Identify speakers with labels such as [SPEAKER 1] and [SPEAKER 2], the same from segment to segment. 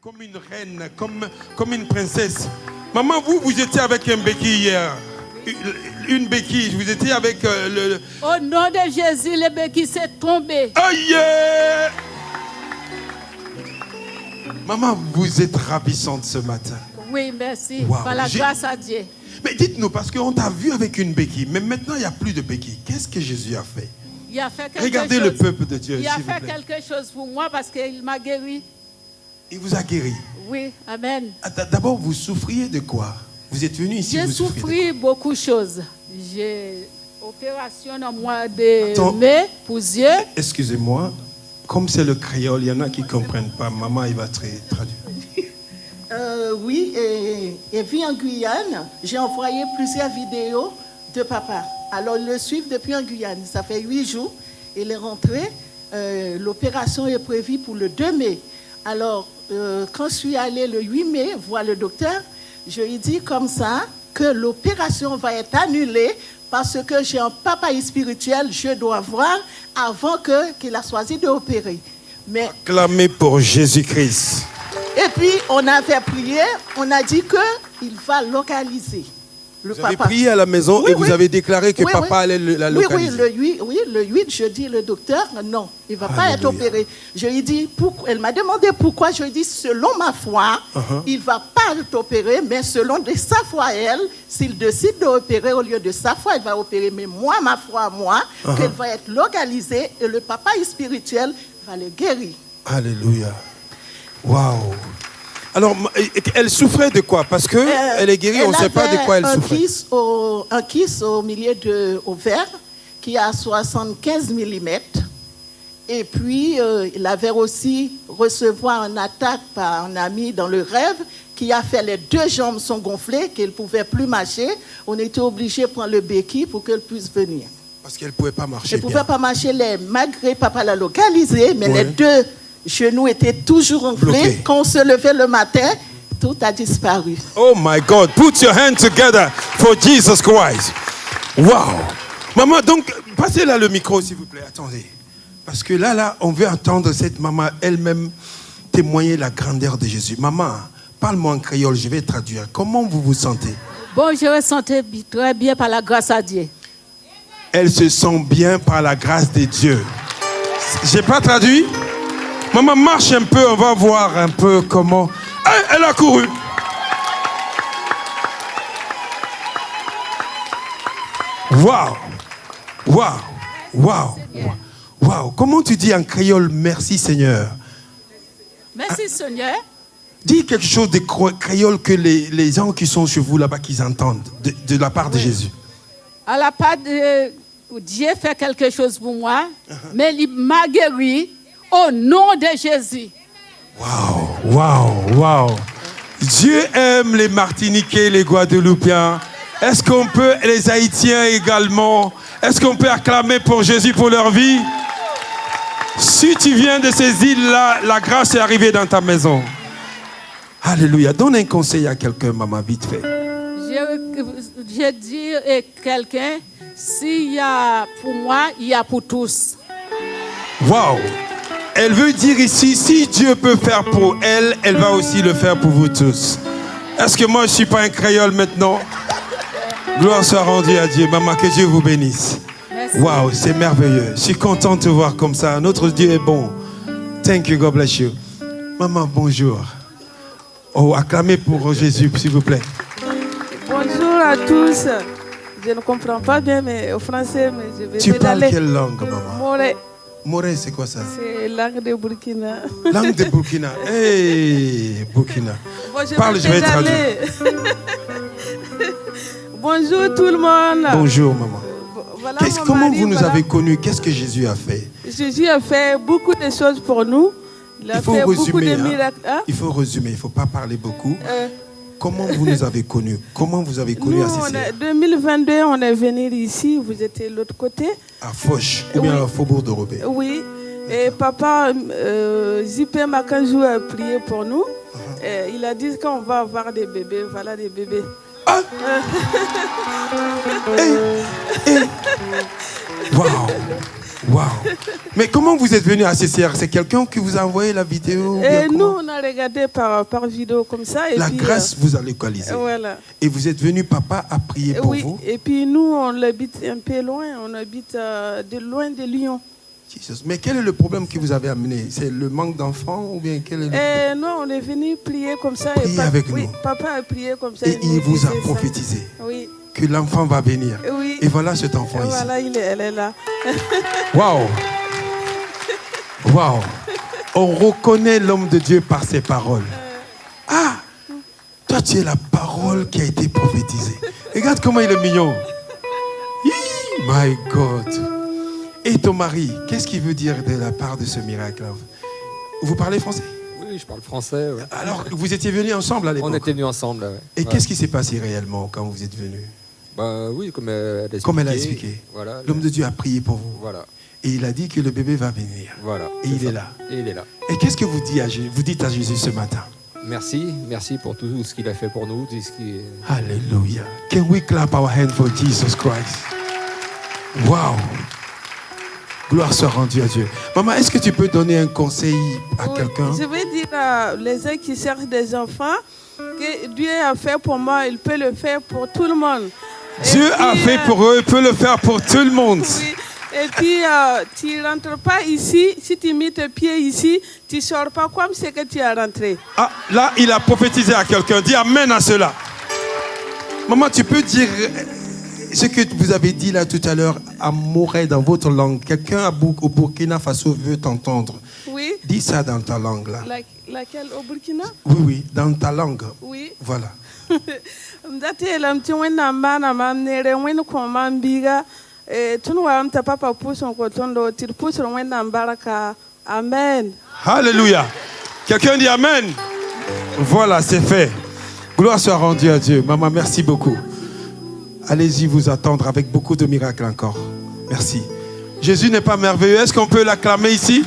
[SPEAKER 1] comme une reine, comme une princesse. Maman, vous étiez avec un béquille hier. Une béquille, vous étiez avec le...
[SPEAKER 2] Au nom de Jésus, le béquille s'est tombé.
[SPEAKER 1] Aïe! Maman, vous êtes ravissante ce matin.
[SPEAKER 2] Oui, merci.
[SPEAKER 1] Wow.
[SPEAKER 2] Par la grâce à Dieu.
[SPEAKER 1] Mais dites-nous, parce qu'on t'a vu avec une béquille, mais maintenant il n'y a plus de béquille. Qu'est-ce que Jésus a fait?
[SPEAKER 2] Il a fait quelque
[SPEAKER 1] Regardez
[SPEAKER 2] chose.
[SPEAKER 1] le peuple de Dieu.
[SPEAKER 2] Il a
[SPEAKER 1] s'il vous
[SPEAKER 2] fait
[SPEAKER 1] plaît.
[SPEAKER 2] quelque chose pour moi parce qu'il m'a guéri.
[SPEAKER 1] Il vous a guéri.
[SPEAKER 2] Oui, amen.
[SPEAKER 1] D'abord, vous souffriez de quoi? Vous êtes venu ici,
[SPEAKER 2] J'ai
[SPEAKER 1] vous souffriez
[SPEAKER 2] souffert beaucoup de choses. J'ai opération au mois de mai pour Dieu.
[SPEAKER 1] Excusez-moi, comme c'est le créole, il y en a qui ne comprennent pas. Maman, il va traduire.
[SPEAKER 3] Oui, et puis en Guyane, j'ai envoyé plusieurs vidéos de papa. Alors, ils le suivent depuis en Guyane. Ça fait 8 jours. Il est rentré. L'opération est prévue pour le 2 mai. Alors, quand je suis allée le 8 mai voir le docteur, je lui ai dit comme ça que l'opération va être annulée parce que j'ai un papa spirituel, je dois voir avant qu'il a choisi d'opérer. Mais
[SPEAKER 1] Acclamez pour Jésus-Christ.
[SPEAKER 3] et puis, on avait prié, on a dit qu'il va localiser le
[SPEAKER 1] Vous
[SPEAKER 3] papa.
[SPEAKER 1] avez prié à la maison
[SPEAKER 3] Oui,
[SPEAKER 1] et vous
[SPEAKER 3] oui.
[SPEAKER 1] avez déclaré que
[SPEAKER 3] Oui,
[SPEAKER 1] papa
[SPEAKER 3] oui.
[SPEAKER 1] allait la
[SPEAKER 3] Oui,
[SPEAKER 1] localiser.
[SPEAKER 3] le 8, je dis le docteur, non, il ne va pas être
[SPEAKER 1] Alléluia.
[SPEAKER 3] opéré. Je lui ai dit, elle m'a demandé pourquoi. Je lui ai dit, selon ma foi, il ne va pas être opéré, mais selon de sa foi, elle, s'il décide d'opérer, au lieu de sa foi, il va opérer. Mais moi, ma foi, qu'elle va être localisée et le papa spirituel va le guérir.
[SPEAKER 1] Alléluia. Waouh. Alors, elle souffrait de quoi? Parce que elle est guérie, on ne sait pas de quoi elle souffrait.
[SPEAKER 3] Un kyste au milieu de ovaire qui a 75 mm. Et puis, il avait aussi recevoir une attaque par un ami dans le rêve qui a fait les 2 jambes sont gonflées, qu'elle ne pouvait plus marcher. On était obligé de prendre le béquille pour qu'elle puisse venir.
[SPEAKER 1] Parce qu'elle ne pouvait pas marcher
[SPEAKER 3] Elle ne
[SPEAKER 1] bien.
[SPEAKER 3] pouvait pas marcher, malgré papa l'a localisé, mais
[SPEAKER 1] Oui.
[SPEAKER 3] les 2 genoux étaient toujours gonflés.
[SPEAKER 1] Bloqués.
[SPEAKER 3] Quand on se levait le matin, tout a disparu.
[SPEAKER 1] Oh my God, put your hands together for Jesus Christ. Wow. Maman, donc, passez là le micro, s'il vous plaît. Attendez. Parce que là, on veut entendre cette maman elle-même témoigner la grandeur de Jésus. Maman, parle-moi en créole, je vais traduire. Comment vous vous sentez?
[SPEAKER 2] Bon, je me sentais très bien par la grâce à Dieu.
[SPEAKER 1] Elle se sent bien par la grâce de Dieu. J'ai pas traduit? Maman, marche un peu, on va voir un peu comment... Elle a couru. Waouh! Waouh! Waouh! Waouh! Comment tu dis en créole merci Seigneur?
[SPEAKER 2] Merci Seigneur.
[SPEAKER 1] Dis quelque chose de créole que les gens qui sont chez vous là-bas qu'ils entendent de la part de Jésus.
[SPEAKER 2] À la part de Dieu fait quelque chose pour moi, mais il m'a guéri au nom de Jésus.
[SPEAKER 1] Waouh! Waouh! Waouh! Dieu aime les Martiniquais, les Guadeloupéens. Est-ce qu'on peut, les Haïtiens également, est-ce qu'on peut acclamer pour Jésus pour leur vie? Si tu viens de ces îles-là, la grâce est arrivée dans ta maison. Alléluia. Donne un conseil à quelqu'un, maman, vite fait.
[SPEAKER 2] Je dis à quelqu'un, s'il y a pour moi, il y a pour tous.
[SPEAKER 1] Waouh! Elle veut dire ici, si Dieu peut faire pour elle, elle va aussi le faire pour vous tous. Est-ce que moi, je ne suis pas un créole maintenant? Gloire soit rendue à Dieu. Maman, que Dieu vous bénisse. Waouh, c'est merveilleux. Je suis content de te voir comme ça. Notre Dieu est bon. Thank you, God bless you. Maman, bonjour. Oh, acclamez pour Jésus, s'il vous plaît.
[SPEAKER 4] Bonjour à tous. Je ne comprends pas bien mais au français, mais je vais
[SPEAKER 1] Tu parles
[SPEAKER 4] pédaler.
[SPEAKER 1] quelle langue, maman?
[SPEAKER 4] Moré,
[SPEAKER 1] Moré, c'est quoi ça?
[SPEAKER 4] c'est langue de Burkina.
[SPEAKER 1] Langue de Burkina. Hey, Burkina.
[SPEAKER 4] Bon,
[SPEAKER 1] Parle, je vais
[SPEAKER 4] pédaler. Bonjour tout le monde.
[SPEAKER 1] Bonjour, maman.
[SPEAKER 4] Voilà
[SPEAKER 1] Comment
[SPEAKER 4] mari,
[SPEAKER 1] vous nous
[SPEAKER 4] voilà.
[SPEAKER 1] avez connus? Qu'est-ce que Jésus a fait?
[SPEAKER 4] Jésus a fait beaucoup de choses pour nous. Il a
[SPEAKER 1] Il faut
[SPEAKER 4] fait beaucoup
[SPEAKER 1] résumer.
[SPEAKER 4] de miracles. Hein?
[SPEAKER 1] Il faut résumer, il ne faut pas parler beaucoup. Comment vous nous avez connus? Comment vous avez connu
[SPEAKER 4] Nous,
[SPEAKER 1] Assisi?
[SPEAKER 4] 2022, on est venu ici, vous étiez de l'autre côté.
[SPEAKER 1] À Foch, ou bien
[SPEAKER 4] Oui.
[SPEAKER 1] à Faubourg de Roubaix.
[SPEAKER 4] Oui, et papa Zipé Makanjou a prié pour nous. Et il a dit qu'on va avoir des bébés, voilà des bébés.
[SPEAKER 1] Ah! Waouh! Waouh. Mais comment vous êtes venu à CCR? C'est quelqu'un qui vous a envoyé la vidéo?
[SPEAKER 4] Et nous, on a regardé par vidéo comme ça. Et
[SPEAKER 1] la
[SPEAKER 4] puis,
[SPEAKER 1] grâce vous a localisé.
[SPEAKER 4] Voilà.
[SPEAKER 1] Et vous êtes venu, papa, à prier pour vous?
[SPEAKER 4] Et puis nous, on habite un peu loin. On habite loin de Lyon.
[SPEAKER 1] Jesus. Mais quel est le problème qui vous avait amené? C'est le manque d'enfants ou bien quel est le...
[SPEAKER 4] Non, on est venu prier comme ça.
[SPEAKER 1] Prier avec
[SPEAKER 4] oui,
[SPEAKER 1] nous.
[SPEAKER 4] Papa a prié comme ça.
[SPEAKER 1] Et il vous a prophétisé
[SPEAKER 4] oui.
[SPEAKER 1] que l'enfant va venir.
[SPEAKER 4] Oui.
[SPEAKER 1] Et voilà cet enfant ici.
[SPEAKER 4] Voilà, elle est là.
[SPEAKER 1] Waouh! Waouh! On reconnaît l'homme de Dieu par ses paroles. Ah! Toi, tu es la parole qui a été prophétisée. Regarde comment il est mignon. My God! Et ton mari, qu'est-ce qu'il veut dire de la part de ce miracle? Vous parlez français?
[SPEAKER 5] Oui, je parle français. Ouais.
[SPEAKER 1] Alors, vous étiez venus ensemble à l'époque?
[SPEAKER 5] On était venus ensemble. Là, ouais.
[SPEAKER 1] Et qu'est-ce qui s'est passé réellement quand vous êtes venus?
[SPEAKER 5] Bah, oui, comme elle a expliqué.
[SPEAKER 1] Comme elle a expliqué.
[SPEAKER 5] Voilà,
[SPEAKER 1] l'homme de Dieu a prié pour vous.
[SPEAKER 5] Voilà.
[SPEAKER 1] Et il a dit que le bébé va venir.
[SPEAKER 5] Voilà.
[SPEAKER 1] Et il est là.
[SPEAKER 5] Et il est là.
[SPEAKER 1] Et qu'est-ce que vous dites à Jésus ce matin?
[SPEAKER 5] Merci pour tout ce qu'il a fait pour nous. Tout ce qui...
[SPEAKER 1] Alléluia. Can we clap our hands for Jesus Christ? Wow. Gloire soit rendue à Dieu. Maman, est-ce que tu peux donner un conseil à quelqu'un?
[SPEAKER 4] Je veux dire à les gens qui cherchent des enfants que Dieu a fait pour moi, il peut le faire pour tout le monde.
[SPEAKER 1] Dieu a fait pour eux, il peut le faire pour tout le monde.
[SPEAKER 4] Oui. Et puis, tu ne rentres pas ici. Si tu mets tes pieds ici, tu ne sors pas comme ce que tu as rentré.
[SPEAKER 1] Ah, là, il a prophétisé à quelqu'un. Dis amen à cela. Maman, tu peux dire ce que vous avez dit là tout à l'heure, amoré dans votre langue. Quelqu'un au Burkina Faso veut t'entendre.
[SPEAKER 4] Oui.
[SPEAKER 1] Dis ça dans ta langue là.
[SPEAKER 4] Laquelle au Burkina?
[SPEAKER 1] Oui, oui, dans ta langue.
[SPEAKER 4] Oui.
[SPEAKER 1] Voilà.
[SPEAKER 4] Amen.
[SPEAKER 1] Alléluia. Quelqu'un dit amen. Voilà, c'est fait. Gloire soit rendue à Dieu. Maman, merci beaucoup. Allez-y vous attendre avec beaucoup de miracles encore. Merci. Jésus n'est pas merveilleux. Est-ce qu'on peut l'acclamer ici?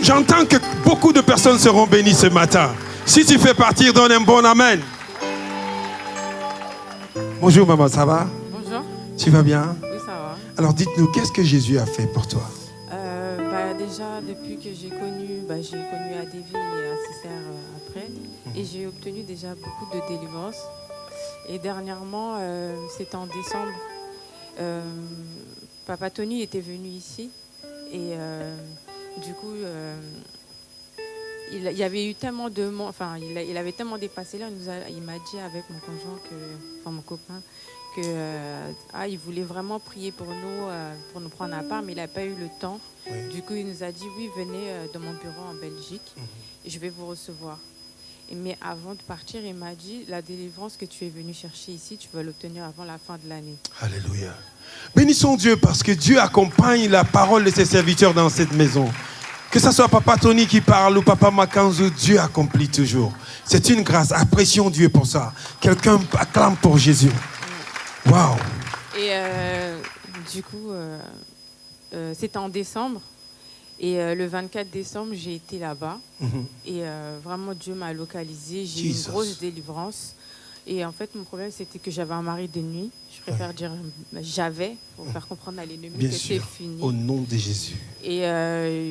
[SPEAKER 1] J'entends que beaucoup de personnes seront bénies ce matin. Si tu fais partir, donne un bon amen. Bonjour maman, ça va?
[SPEAKER 6] Bonjour.
[SPEAKER 1] Tu vas bien?
[SPEAKER 6] Oui, ça va.
[SPEAKER 1] Alors dites-nous, qu'est-ce que Jésus a fait pour toi?
[SPEAKER 6] Déjà, depuis que j'ai connu Adéville et à CCR après, et j'ai obtenu déjà beaucoup de délivrance. Et dernièrement, c'était en décembre, Papa Tony était venu ici et du coup, il y avait eu tellement de... Enfin, il avait tellement dépassé là, il m'a dit avec mon conjoint, mon copain, il voulait vraiment prier pour nous prendre à part, mais il n'a pas eu le temps. Oui. Du coup, il nous a dit, oui, venez dans mon bureau en Belgique, et je vais vous recevoir. Mais avant de partir, il m'a dit, la délivrance que tu es venu chercher ici, tu vas l'obtenir avant la fin de l'année.
[SPEAKER 1] Alléluia. Bénissons Dieu parce que Dieu accompagne la parole de ses serviteurs dans cette maison. Que ce soit Papa Tony qui parle ou Papa Makanzo, Dieu accomplit toujours. C'est une grâce. Apprécions Dieu pour ça. Quelqu'un acclame pour Jésus. Waouh.
[SPEAKER 6] Et du coup, c'était en décembre. Et le 24 décembre, j'ai été là-bas. Et vraiment, Dieu m'a localisée. J'ai eu une grosse délivrance. Et en fait, mon problème, c'était que j'avais un mari de nuit. Je préfère dire j'avais, pour faire comprendre à l'ennemi que c'est fini.
[SPEAKER 1] Au nom de Jésus.
[SPEAKER 6] Et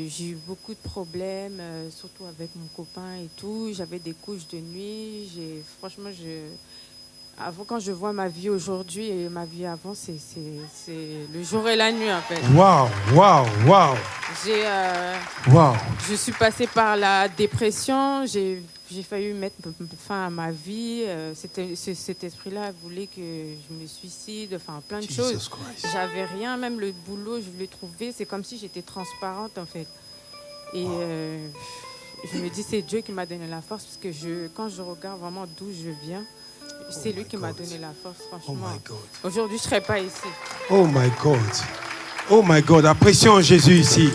[SPEAKER 6] j'ai eu beaucoup de problèmes, surtout avec mon copain et tout. J'avais des couches de nuit. Franchement, avant, quand je vois ma vie aujourd'hui et ma vie avant, c'est le jour et la nuit, en fait.
[SPEAKER 1] Waouh, waouh, waouh.
[SPEAKER 6] Je suis passée par la dépression. J'ai failli mettre fin à ma vie. Cet esprit-là voulait que je me suicide, enfin plein de choses. J'avais rien, même le boulot, je voulais trouver. C'est comme si j'étais transparente, en fait. Et je me dis, c'est Dieu qui m'a donné la force, parce que quand je regarde vraiment d'où je viens, c'est lui qui m'a donné la force, franchement. Aujourd'hui, je ne serais pas ici.
[SPEAKER 1] Oh my God. Oh my God. Apprécions Jésus ici.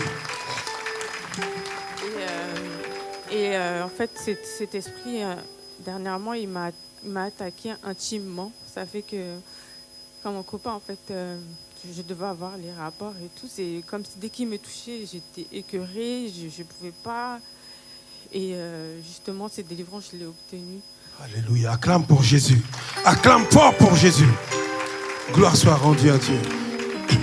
[SPEAKER 6] Et en fait, cet esprit, dernièrement, il m'a attaqué intimement. Ça fait que, quand mon copain, en fait, je devais avoir les rapports et tout. C'est comme si dès qu'il me touchait, j'étais écœurée, je ne pouvais pas. Et justement, cette délivrance, je l'ai obtenue.
[SPEAKER 1] Alléluia. Acclame pour Jésus. Acclame fort pour Jésus. Gloire soit rendue à Dieu.
[SPEAKER 6] Donc,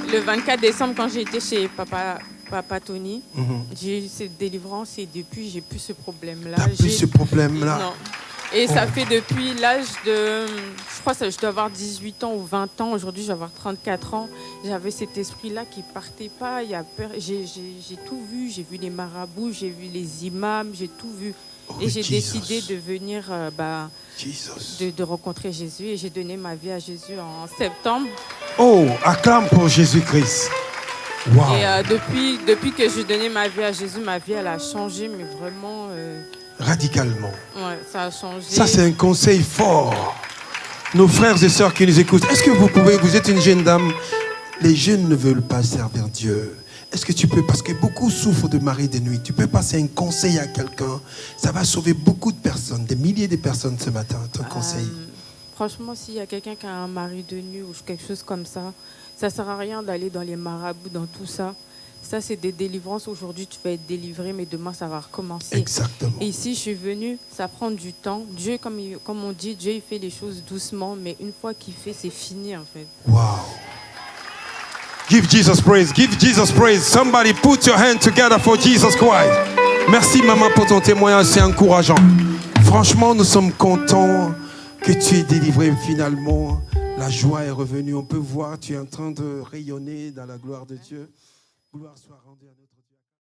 [SPEAKER 6] le Le 24 décembre, quand j'ai été chez Papa Tony, j'ai eu cette délivrance et depuis, j'ai plus ce problème-là.
[SPEAKER 1] T'as plus ce problème-là?
[SPEAKER 6] Non. Et ça fait depuis l'âge de... Je crois que je dois avoir 18 ans ou 20 ans. Aujourd'hui, je vais avoir 34 ans. J'avais cet esprit-là qui ne partait pas. Il y a peur. J'ai tout vu. J'ai vu les marabouts, j'ai vu les imams, j'ai tout vu. Et j'ai décidé de venir, de rencontrer Jésus. Et j'ai donné ma vie à Jésus en septembre.
[SPEAKER 1] Oh, acclame pour Jésus-Christ. Wow.
[SPEAKER 6] Et depuis que j'ai donné ma vie à Jésus, ma vie, elle a changé, mais vraiment...
[SPEAKER 1] radicalement.
[SPEAKER 6] Ouais, ça a changé.
[SPEAKER 1] Ça, c'est un conseil fort. Nos frères et sœurs qui nous écoutent, est-ce que vous êtes une jeune dame, les jeunes ne veulent pas servir Dieu. Est-ce que tu peux, parce que beaucoup souffrent de mari de nuit, tu peux passer un conseil à quelqu'un, ça va sauver beaucoup de personnes, des milliers de personnes ce matin, ton conseil.
[SPEAKER 6] Franchement, s'il y a quelqu'un qui a un mari de nuit ou quelque chose comme ça ne sert à rien d'aller dans les marabouts, dans tout ça. Ça, c'est des délivrances. Aujourd'hui, tu vas être délivré, mais demain, ça va recommencer.
[SPEAKER 1] Exactement.
[SPEAKER 6] Et ici, je suis venue, ça prend du temps. Dieu, comme on dit, Dieu, il fait les choses doucement, mais une fois qu'il fait, c'est fini, en fait.
[SPEAKER 1] Wow. Give Jesus praise. Give Jesus praise. Somebody put your hand together for Jesus Christ. Merci, maman, pour ton témoignage. C'est encourageant. Franchement, nous sommes contents que tu es délivré finalement. La joie est revenue. On peut voir, tu es en train de rayonner dans la gloire de Dieu. Gloire soit rendue à nous.